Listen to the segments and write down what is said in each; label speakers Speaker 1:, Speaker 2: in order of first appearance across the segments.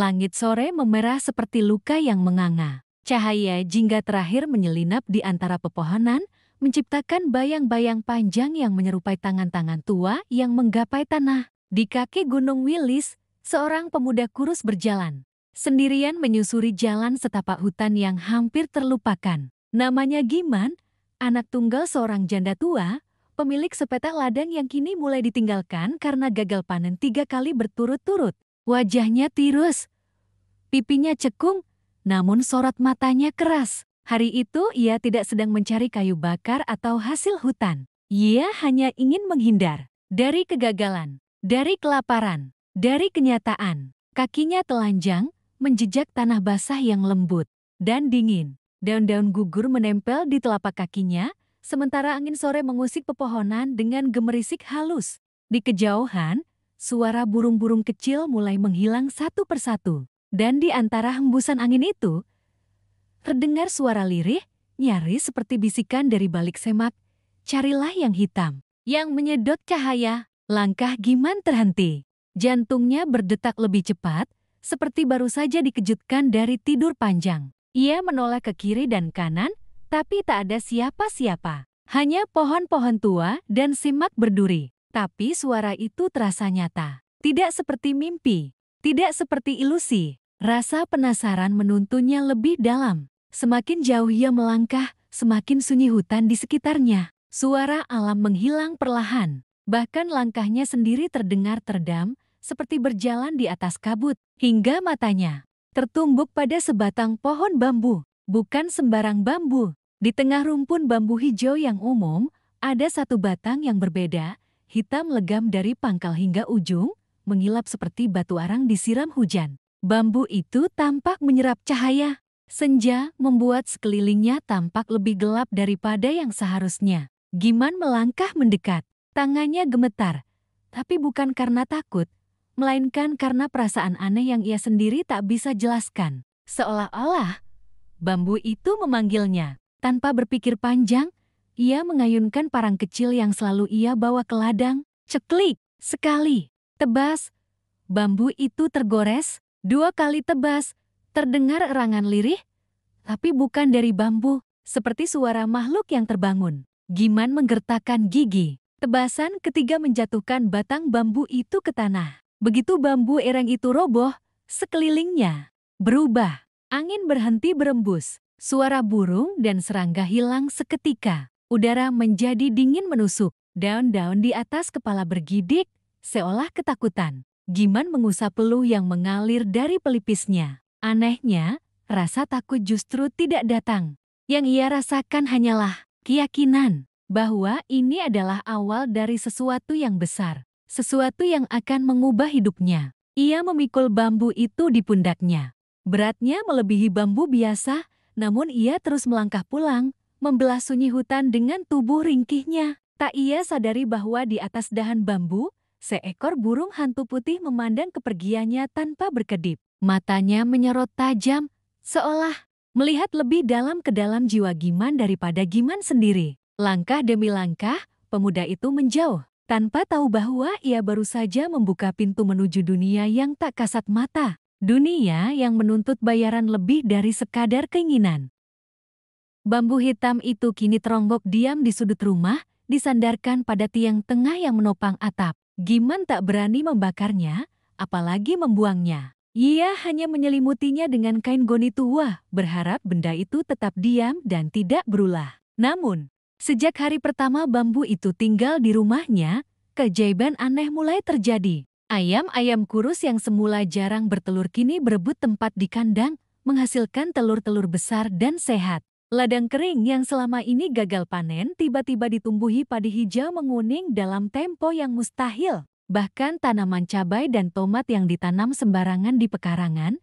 Speaker 1: Langit sore memerah seperti luka yang menganga. Cahaya jingga terakhir menyelinap di antara pepohonan, menciptakan bayang-bayang panjang yang menyerupai tangan-tangan tua yang menggapai tanah. Di kaki Gunung Wilis, seorang pemuda kurus berjalan. Sendirian menyusuri jalan setapak hutan yang hampir terlupakan. Namanya Giman, anak tunggal seorang janda tua, pemilik sepetak ladang yang kini mulai ditinggalkan karena gagal panen 3 kali berturut-turut. Wajahnya tirus, pipinya cekung, namun sorot matanya keras. Hari itu ia tidak sedang mencari kayu bakar atau hasil hutan. Ia hanya ingin menghindar dari kegagalan, dari kelaparan, dari kenyataan. Kakinya telanjang, menjejak tanah basah yang lembut dan dingin. Daun-daun gugur menempel di telapak kakinya, sementara angin sore mengusik pepohonan dengan gemerisik halus. Di kejauhan, suara burung-burung kecil mulai menghilang satu persatu. Dan di antara hembusan angin itu, terdengar suara lirih, nyaris seperti bisikan dari balik semak. Carilah yang hitam, yang menyedot cahaya. Langkah Giman terhenti. Jantungnya berdetak lebih cepat, seperti baru saja dikejutkan dari tidur panjang. Ia menoleh ke kiri dan kanan, tapi tak ada siapa-siapa. Hanya pohon-pohon tua dan semak berduri. Tapi suara itu terasa nyata. Tidak seperti mimpi, tidak seperti ilusi. Rasa penasaran menuntunnya lebih dalam. Semakin jauh ia melangkah, semakin sunyi hutan di sekitarnya. Suara alam menghilang perlahan. Bahkan langkahnya sendiri terdengar teredam, seperti berjalan di atas kabut. Hingga matanya tertumbuk pada sebatang pohon bambu. Bukan sembarang bambu. Di tengah rumpun bambu hijau yang umum, ada satu batang yang berbeda, hitam legam dari pangkal hingga ujung, mengilap seperti batu arang disiram hujan. Bambu itu tampak menyerap cahaya. Senja membuat sekelilingnya tampak lebih gelap daripada yang seharusnya. Giman melangkah mendekat. Tangannya gemetar, tapi bukan karena takut, melainkan karena perasaan aneh yang ia sendiri tak bisa jelaskan. Seolah-olah bambu itu memanggilnya. Tanpa berpikir panjang, ia mengayunkan parang kecil yang selalu ia bawa ke ladang. Ceklik, sekali, tebas. Bambu itu tergores, 2 kali tebas. Terdengar erangan lirih, tapi bukan dari bambu, seperti suara makhluk yang terbangun. Giman menggertakkan gigi. Tebasan ketiga menjatuhkan batang bambu itu ke tanah. Begitu bambu erang itu roboh, sekelilingnya berubah. Angin berhenti berembus. Suara burung dan serangga hilang seketika. Udara menjadi dingin menusuk. Daun-daun di atas kepala bergidik, seolah ketakutan. Giman mengusap peluh yang mengalir dari pelipisnya. Anehnya, rasa takut justru tidak datang. Yang ia rasakan hanyalah keyakinan bahwa ini adalah awal dari sesuatu yang besar. Sesuatu yang akan mengubah hidupnya. Ia memikul bambu itu di pundaknya. Beratnya melebihi bambu biasa, namun ia terus melangkah pulang, membelah sunyi hutan dengan tubuh ringkihnya. Tak ia sadari bahwa di atas dahan bambu, seekor burung hantu putih memandang kepergiannya tanpa berkedip. Matanya menyorot tajam, seolah melihat lebih dalam ke dalam jiwa Giman daripada Giman sendiri. Langkah demi langkah, pemuda itu menjauh, tanpa tahu bahwa ia baru saja membuka pintu menuju dunia yang tak kasat mata. Dunia yang menuntut bayaran lebih dari sekadar keinginan. Bambu hitam itu kini teronggok diam di sudut rumah, disandarkan pada tiang tengah yang menopang atap. Giman tak berani membakarnya, apalagi membuangnya. Ia hanya menyelimutinya dengan kain goni tua, berharap benda itu tetap diam dan tidak berulah. Namun, sejak hari pertama bambu itu tinggal di rumahnya, keajaiban aneh mulai terjadi. Ayam-ayam kurus yang semula jarang bertelur kini berebut tempat di kandang, menghasilkan telur-telur besar dan sehat. Ladang kering yang selama ini gagal panen tiba-tiba ditumbuhi padi hijau menguning dalam tempo yang mustahil. Bahkan tanaman cabai dan tomat yang ditanam sembarangan di pekarangan,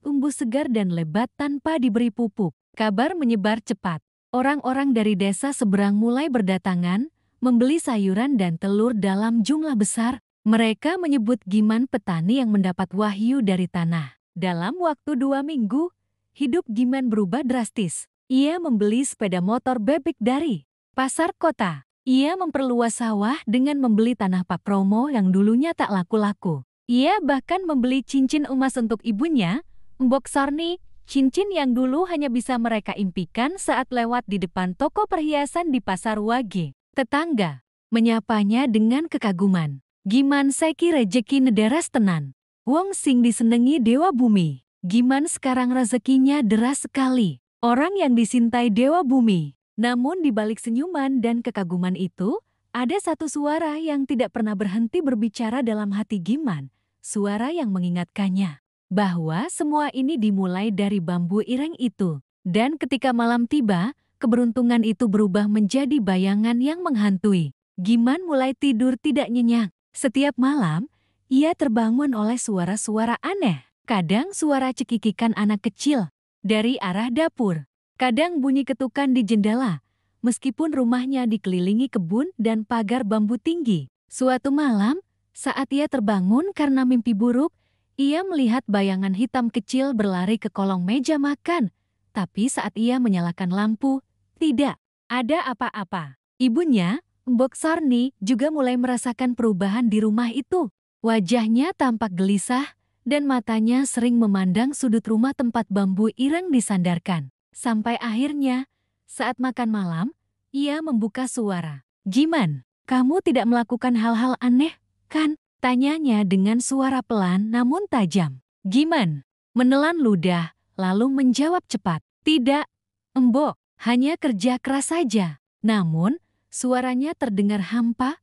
Speaker 1: tumbuh segar dan lebat tanpa diberi pupuk. Kabar menyebar cepat. Orang-orang dari desa seberang mulai berdatangan, membeli sayuran dan telur dalam jumlah besar. Mereka menyebut Giman petani yang mendapat wahyu dari tanah. Dalam waktu 2 minggu, hidup Giman berubah drastis. Ia membeli sepeda motor bebek dari pasar kota. Ia memperluas sawah dengan membeli tanah Pak Promo yang dulunya tak laku-laku. Ia bahkan membeli cincin emas untuk ibunya, Mbok Sarni, cincin yang dulu hanya bisa mereka impikan saat lewat di depan toko perhiasan di Pasar Wage. Tetangga menyapanya dengan kekaguman. Giman saiki rejeki nederas tenan. Wong sing disenengi Dewa Bumi. Giman sekarang rezekinya deras sekali. Orang yang disintai Dewa Bumi. Namun di balik senyuman dan kekaguman itu, ada satu suara yang tidak pernah berhenti berbicara dalam hati Giman. Suara yang mengingatkannya bahwa semua ini dimulai dari bambu ireng itu. Dan ketika malam tiba, keberuntungan itu berubah menjadi bayangan yang menghantui. Giman mulai tidur tidak nyenyak. Setiap malam, ia terbangun oleh suara-suara aneh. Kadang suara cekikikan anak kecil dari arah dapur. Kadang bunyi ketukan di jendela, meskipun rumahnya dikelilingi kebun dan pagar bambu tinggi. Suatu malam, saat ia terbangun karena mimpi buruk, ia melihat bayangan hitam kecil berlari ke kolong meja makan. Tapi saat ia menyalakan lampu, tidak ada apa-apa. Ibunya, Mbok Sarni, juga mulai merasakan perubahan di rumah itu. Wajahnya tampak gelisah, dan matanya sering memandang sudut rumah tempat bambu ireng disandarkan. Sampai akhirnya, saat makan malam, ia membuka suara. "Giman, kamu tidak melakukan hal-hal aneh, kan?" Tanyanya dengan suara pelan namun tajam. Giman menelan ludah, lalu menjawab cepat. "Tidak, Mbok, hanya kerja keras saja." Namun, suaranya terdengar hampa,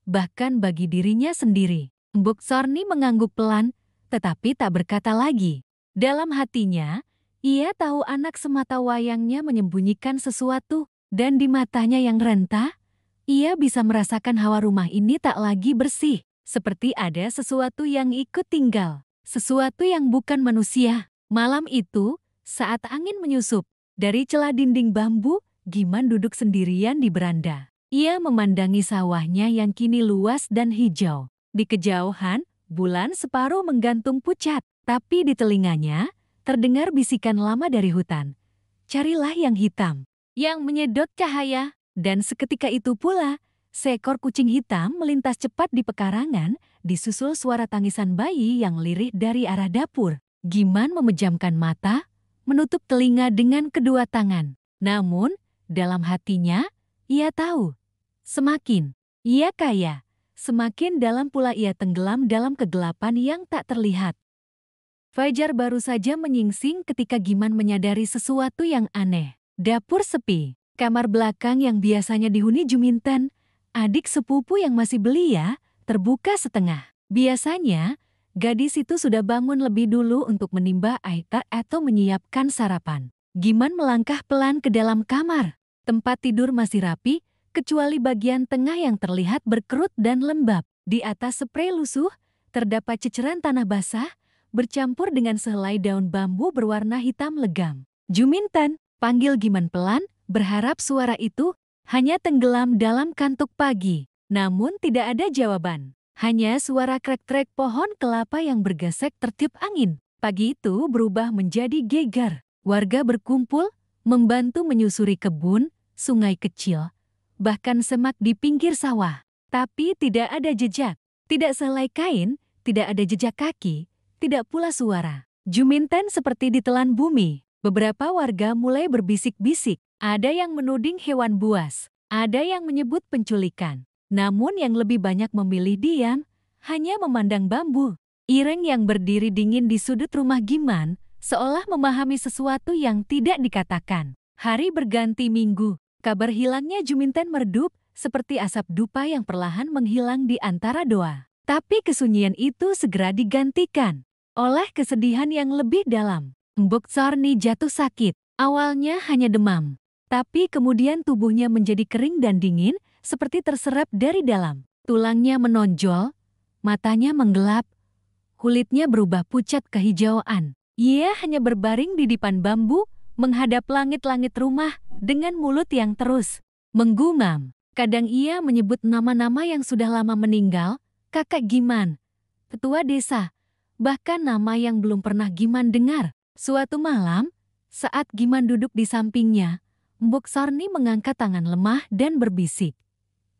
Speaker 1: bahkan bagi dirinya sendiri. Mbok Sarni mengangguk pelan, tetapi tak berkata lagi. Dalam hatinya, ia tahu anak semata wayangnya menyembunyikan sesuatu, dan di matanya yang rentah, ia bisa merasakan hawa rumah ini tak lagi bersih. Seperti ada sesuatu yang ikut tinggal, sesuatu yang bukan manusia. Malam itu, saat angin menyusup, dari celah dinding bambu, Giman duduk sendirian di beranda. Ia memandangi sawahnya yang kini luas dan hijau. Di kejauhan, bulan separuh menggantung pucat, tapi di telinganya terdengar bisikan lama dari hutan. "Carilah yang hitam, yang menyedot cahaya." Dan seketika itu pula, seekor kucing hitam melintas cepat di pekarangan, disusul suara tangisan bayi yang lirih dari arah dapur. Giman memejamkan mata, menutup telinga dengan kedua tangan. Namun, dalam hatinya, ia tahu, semakin ia kaya, semakin dalam pula ia tenggelam dalam kegelapan yang tak terlihat. Fajar baru saja menyingsing ketika Giman menyadari sesuatu yang aneh. Dapur sepi, kamar belakang yang biasanya dihuni Juminten, adik sepupu yang masih belia, terbuka setengah. Biasanya, gadis itu sudah bangun lebih dulu untuk menimba air atau menyiapkan sarapan. Giman melangkah pelan ke dalam kamar. Tempat tidur masih rapi, kecuali bagian tengah yang terlihat berkerut dan lembab. Di atas sprei lusuh, terdapat ceceran tanah basah, bercampur dengan sehelai daun bambu berwarna hitam legam. "Juminten," panggil Giman pelan, berharap suara itu hanya tenggelam dalam kantuk pagi. Namun tidak ada jawaban. Hanya suara krek-krek pohon kelapa yang bergesek tertiup angin. Pagi itu berubah menjadi gegar. Warga berkumpul, membantu menyusuri kebun, sungai kecil, bahkan semak di pinggir sawah. Tapi tidak ada jejak, tidak sehelai kain, tidak ada jejak kaki, tidak pula suara. Juminten seperti ditelan bumi. Beberapa warga mulai berbisik-bisik. Ada yang menuding hewan buas, ada yang menyebut penculikan. Namun yang lebih banyak memilih diam, hanya memandang bambu ireng yang berdiri dingin di sudut rumah Giman, seolah memahami sesuatu yang tidak dikatakan. Hari berganti minggu. Kabar hilangnya Juminten meredup seperti asap dupa yang perlahan menghilang di antara doa. Tapi kesunyian itu segera digantikan oleh kesedihan yang lebih dalam. Mbok Sarni jatuh sakit. Awalnya hanya demam, tapi kemudian tubuhnya menjadi kering dan dingin, seperti terserap dari dalam. Tulangnya menonjol, matanya menggelap, kulitnya berubah pucat kehijauan. Ia hanya berbaring di dipan bambu, menghadap langit-langit rumah dengan mulut yang terus menggumam. Kadang ia menyebut nama-nama yang sudah lama meninggal, kakek Giman, ketua desa, bahkan nama yang belum pernah Giman dengar. Suatu malam, saat Giman duduk di sampingnya, Mbok Sarni mengangkat tangan lemah dan berbisik.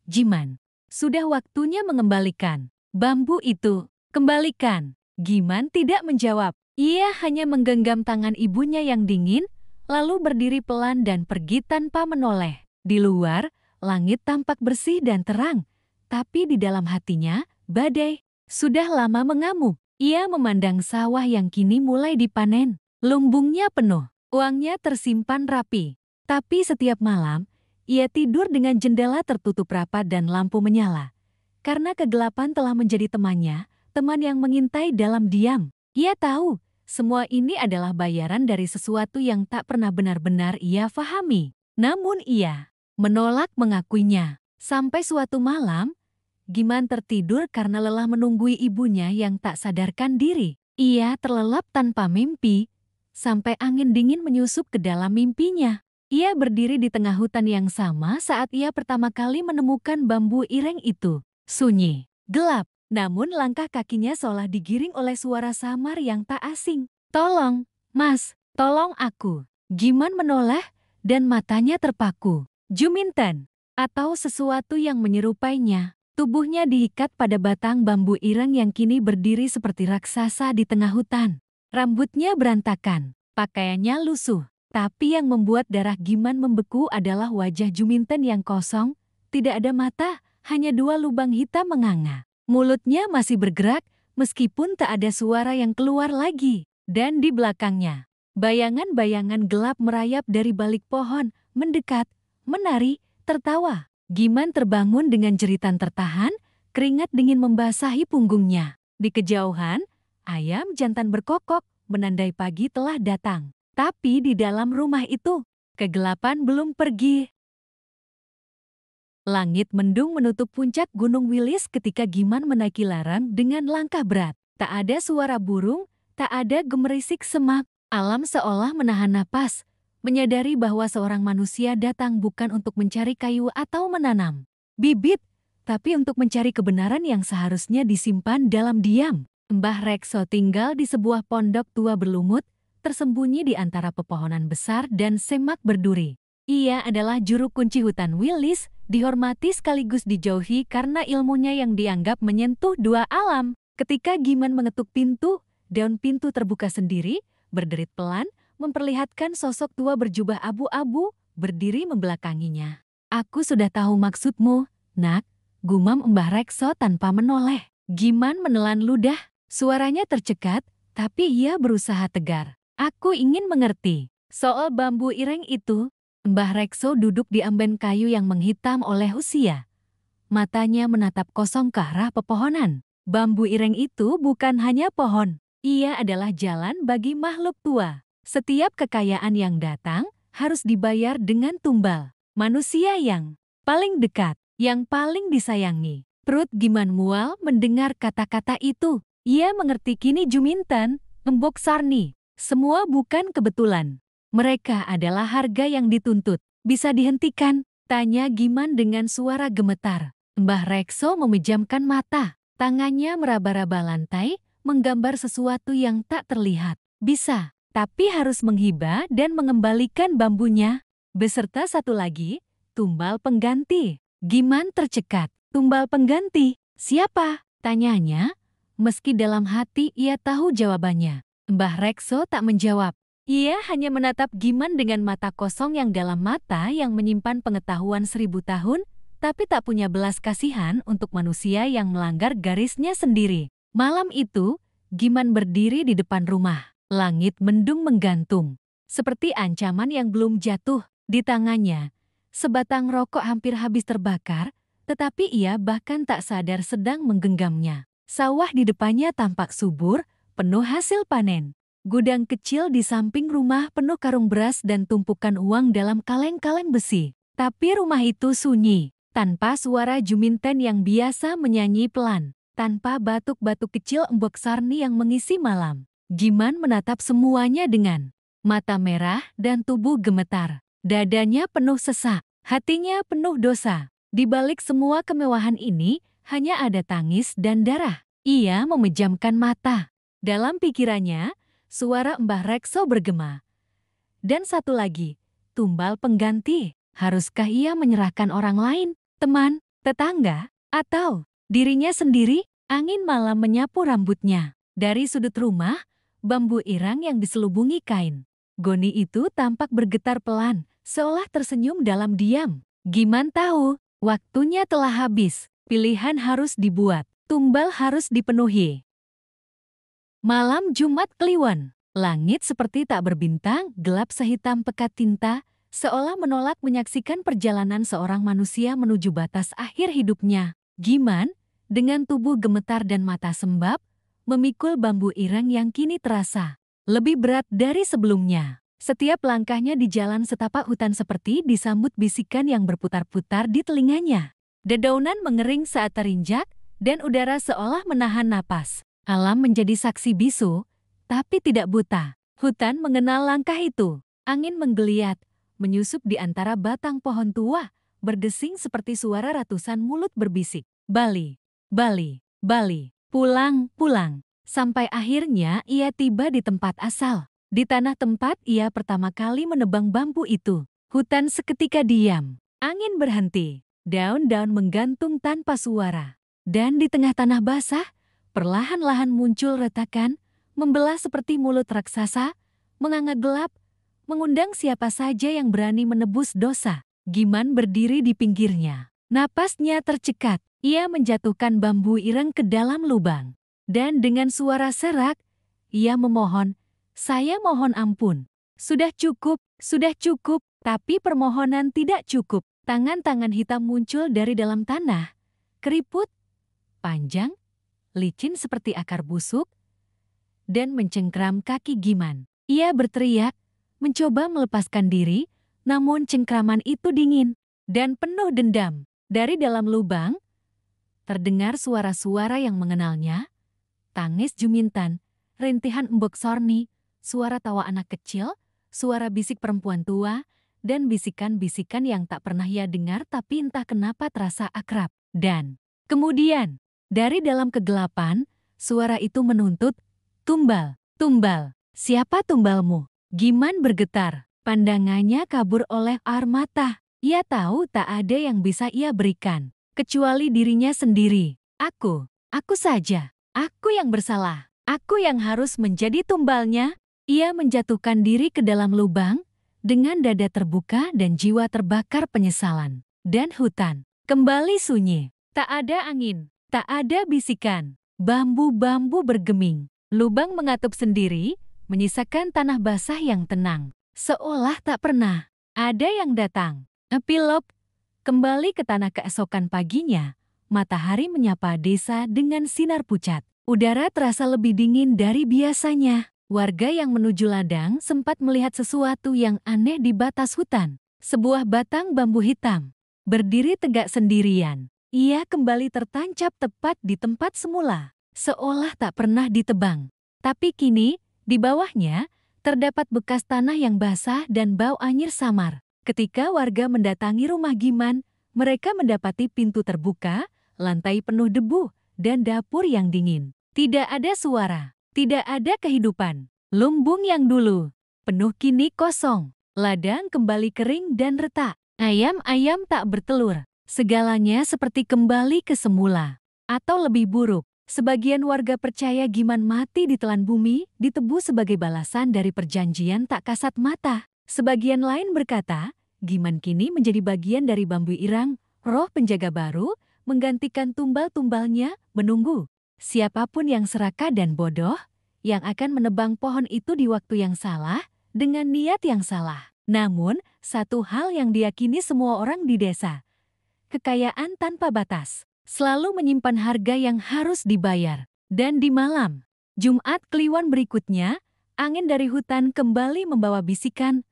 Speaker 1: "Giman, sudah waktunya mengembalikan bambu itu." Kembalikan. Giman tidak menjawab. Ia hanya menggenggam tangan ibunya yang dingin, lalu berdiri pelan dan pergi tanpa menoleh. Di luar, langit tampak bersih dan terang, tapi di dalam hatinya, badai sudah lama mengamuk. Ia memandang sawah yang kini mulai dipanen. Lumbungnya penuh, uangnya tersimpan rapi. Tapi setiap malam, ia tidur dengan jendela tertutup rapat dan lampu menyala. Karena kegelapan telah menjadi temannya, teman yang mengintai dalam diam. Ia tahu, semua ini adalah bayaran dari sesuatu yang tak pernah benar-benar ia fahami. Namun ia menolak mengakuinya. Sampai suatu malam, Giman tertidur karena lelah menunggui ibunya yang tak sadarkan diri. Ia terlelap tanpa mimpi, sampai angin dingin menyusup ke dalam mimpinya. Ia berdiri di tengah hutan yang sama saat ia pertama kali menemukan bambu ireng itu. Sunyi, gelap, namun langkah kakinya seolah digiring oleh suara samar yang tak asing. "Tolong, Mas, tolong aku." Giman menoleh dan matanya terpaku. Juminten, atau sesuatu yang menyerupainya. Tubuhnya diikat pada batang bambu ireng yang kini berdiri seperti raksasa di tengah hutan. Rambutnya berantakan, pakaiannya lusuh. Tapi yang membuat darah Giman membeku adalah wajah Juminten yang kosong, tidak ada mata, hanya dua lubang hitam menganga. Mulutnya masih bergerak, meskipun tak ada suara yang keluar lagi. Dan di belakangnya, bayangan-bayangan gelap merayap dari balik pohon, mendekat, menari, tertawa. Giman terbangun dengan jeritan tertahan, keringat dingin membasahi punggungnya. Di kejauhan, ayam jantan berkokok, menandai pagi telah datang. Tapi di dalam rumah itu, kegelapan belum pergi. Langit mendung menutup puncak Gunung Wilis ketika Giman menaiki lereng dengan langkah berat. Tak ada suara burung, tak ada gemerisik semak. Alam seolah menahan napas, menyadari bahwa seorang manusia datang bukan untuk mencari kayu atau menanam bibit, tapi untuk mencari kebenaran yang seharusnya disimpan dalam diam. Mbah Rekso tinggal di sebuah pondok tua berlumut, tersembunyi di antara pepohonan besar dan semak berduri. Ia adalah juru kunci hutan Wilis, dihormati sekaligus dijauhi karena ilmunya yang dianggap menyentuh dua alam. Ketika Giman mengetuk pintu, daun pintu terbuka sendiri, berderit pelan, memperlihatkan sosok tua berjubah abu-abu, berdiri membelakanginya. "Aku sudah tahu maksudmu, Nak," gumam Mbah Rekso tanpa menoleh. Giman menelan ludah, suaranya tercekat, tapi ia berusaha tegar. "Aku ingin mengerti. Soal bambu ireng itu." Mbah Rekso duduk di amben kayu yang menghitam oleh usia. Matanya menatap kosong ke arah pepohonan. Bambu ireng itu bukan hanya pohon. Ia adalah jalan bagi makhluk tua. Setiap kekayaan yang datang harus dibayar dengan tumbal. Manusia yang paling dekat, yang paling disayangi. Perut Giman mual mendengar kata-kata itu. Ia mengerti kini Juminten, Embok Sarni. Semua bukan kebetulan. Mereka adalah harga yang dituntut. "Bisa dihentikan?" tanya Giman dengan suara gemetar. Mbah Rekso memejamkan mata. Tangannya meraba-raba lantai, menggambar sesuatu yang tak terlihat. "Bisa. Tapi harus menghibah dan mengembalikan bambunya, beserta satu lagi, tumbal pengganti." Giman tercekat. "Tumbal pengganti? Siapa?" tanyanya. Meski dalam hati ia tahu jawabannya. Mbah Rekso tak menjawab. Ia hanya menatap Giman dengan mata kosong yang dalam mata yang menyimpan pengetahuan 1000 tahun, tapi tak punya belas kasihan untuk manusia yang melanggar garisnya sendiri. Malam itu, Giman berdiri di depan rumah. Langit mendung menggantung, seperti ancaman yang belum jatuh. Di tangannya, sebatang rokok hampir habis terbakar, tetapi ia bahkan tak sadar sedang menggenggamnya. Sawah di depannya tampak subur, penuh hasil panen. Gudang kecil di samping rumah penuh karung beras dan tumpukan uang dalam kaleng-kaleng besi. Tapi rumah itu sunyi, tanpa suara Juminten yang biasa menyanyi pelan, tanpa batuk-batuk kecil Embok Sarni yang mengisi malam. Giman menatap semuanya dengan mata merah dan tubuh gemetar. Dadanya penuh sesak, hatinya penuh dosa. Di balik semua kemewahan ini, hanya ada tangis dan darah. Ia memejamkan mata. Dalam pikirannya, suara Mbah Rekso bergema. Dan satu lagi, tumbal pengganti. Haruskah ia menyerahkan orang lain, teman, tetangga, atau dirinya sendiri? Angin malam menyapu rambutnya. Dari sudut rumah, bambu irang yang diselubungi kain goni itu tampak bergetar pelan, seolah tersenyum dalam diam. Giman tahu, waktunya telah habis. Pilihan harus dibuat, tumbal harus dipenuhi. Malam Jumat Kliwon. Langit seperti tak berbintang, gelap sehitam pekat tinta, seolah menolak menyaksikan perjalanan seorang manusia menuju batas akhir hidupnya. Giman, dengan tubuh gemetar dan mata sembab, memikul bambu irang yang kini terasa lebih berat dari sebelumnya. Setiap langkahnya di jalan setapak hutan seperti disambut bisikan yang berputar-putar di telinganya. Dedaunan mengering saat terinjak, dan udara seolah menahan napas. Alam menjadi saksi bisu, tapi tidak buta. Hutan mengenal langkah itu. Angin menggeliat, menyusup di antara batang pohon tua, berdesing seperti suara ratusan mulut berbisik. Bali, Bali, Bali, pulang, pulang. Sampai akhirnya ia tiba di tempat asal. Di tanah tempat ia pertama kali menebang bambu itu. Hutan seketika diam. Angin berhenti. Daun-daun menggantung tanpa suara. Dan di tengah tanah basah, perlahan-lahan muncul retakan, membelah seperti mulut raksasa, menganga gelap, mengundang siapa saja yang berani menebus dosa. Giman berdiri di pinggirnya. Napasnya tercekat. Ia menjatuhkan bambu ireng ke dalam lubang. Dan dengan suara serak, ia memohon, "Saya mohon ampun. Sudah cukup, sudah cukup." Tapi permohonan tidak cukup. Tangan-tangan hitam muncul dari dalam tanah. Keriput, panjang, licin seperti akar busuk, dan mencengkram kaki Giman. Ia berteriak, mencoba melepaskan diri, namun cengkraman itu dingin dan penuh dendam. Dari dalam lubang, terdengar suara-suara yang mengenalnya, tangis Jumintan, rintihan embok Sorni, suara tawa anak kecil, suara bisik perempuan tua, dan bisikan-bisikan yang tak pernah ia dengar tapi entah kenapa terasa akrab. Dan kemudian, dari dalam kegelapan, suara itu menuntut, "Tumbal, tumbal, siapa tumbalmu?" Giman bergetar, pandangannya kabur oleh air mata. Ia tahu tak ada yang bisa ia berikan, kecuali dirinya sendiri. Aku saja, aku yang bersalah, aku yang harus menjadi tumbalnya." Ia menjatuhkan diri ke dalam lubang, dengan dada terbuka dan jiwa terbakar penyesalan. Dan hutan kembali sunyi, tak ada angin, tak ada bisikan, bambu-bambu bergeming. Lubang mengatup sendiri, menyisakan tanah basah yang tenang, seolah tak pernah ada yang datang. Epilog, kembali ke tanah keesokan paginya, matahari menyapa desa dengan sinar pucat. Udara terasa lebih dingin dari biasanya. Warga yang menuju ladang sempat melihat sesuatu yang aneh di batas hutan. Sebuah batang bambu hitam berdiri tegak sendirian. Ia kembali tertancap tepat di tempat semula, seolah tak pernah ditebang. Tapi kini, di bawahnya, terdapat bekas tanah yang basah dan bau anyir samar. Ketika warga mendatangi rumah Giman, mereka mendapati pintu terbuka, lantai penuh debu, dan dapur yang dingin. Tidak ada suara, tidak ada kehidupan. Lumbung yang dulu penuh kini kosong. Ladang kembali kering dan retak. Ayam-ayam tak bertelur. Segalanya seperti kembali ke semula. Atau lebih buruk, sebagian warga percaya Giman mati ditelan bumi, ditebus sebagai balasan dari perjanjian tak kasat mata. Sebagian lain berkata, Giman kini menjadi bagian dari bambu irang, roh penjaga baru, menggantikan tumbal-tumbalnya, menunggu siapapun yang serakah dan bodoh, yang akan menebang pohon itu di waktu yang salah, dengan niat yang salah. Namun, satu hal yang diyakini semua orang di desa, kekayaan tanpa batas, selalu menyimpan harga yang harus dibayar. Dan di malam Jumat Kliwon berikutnya, angin dari hutan kembali membawa bisikan,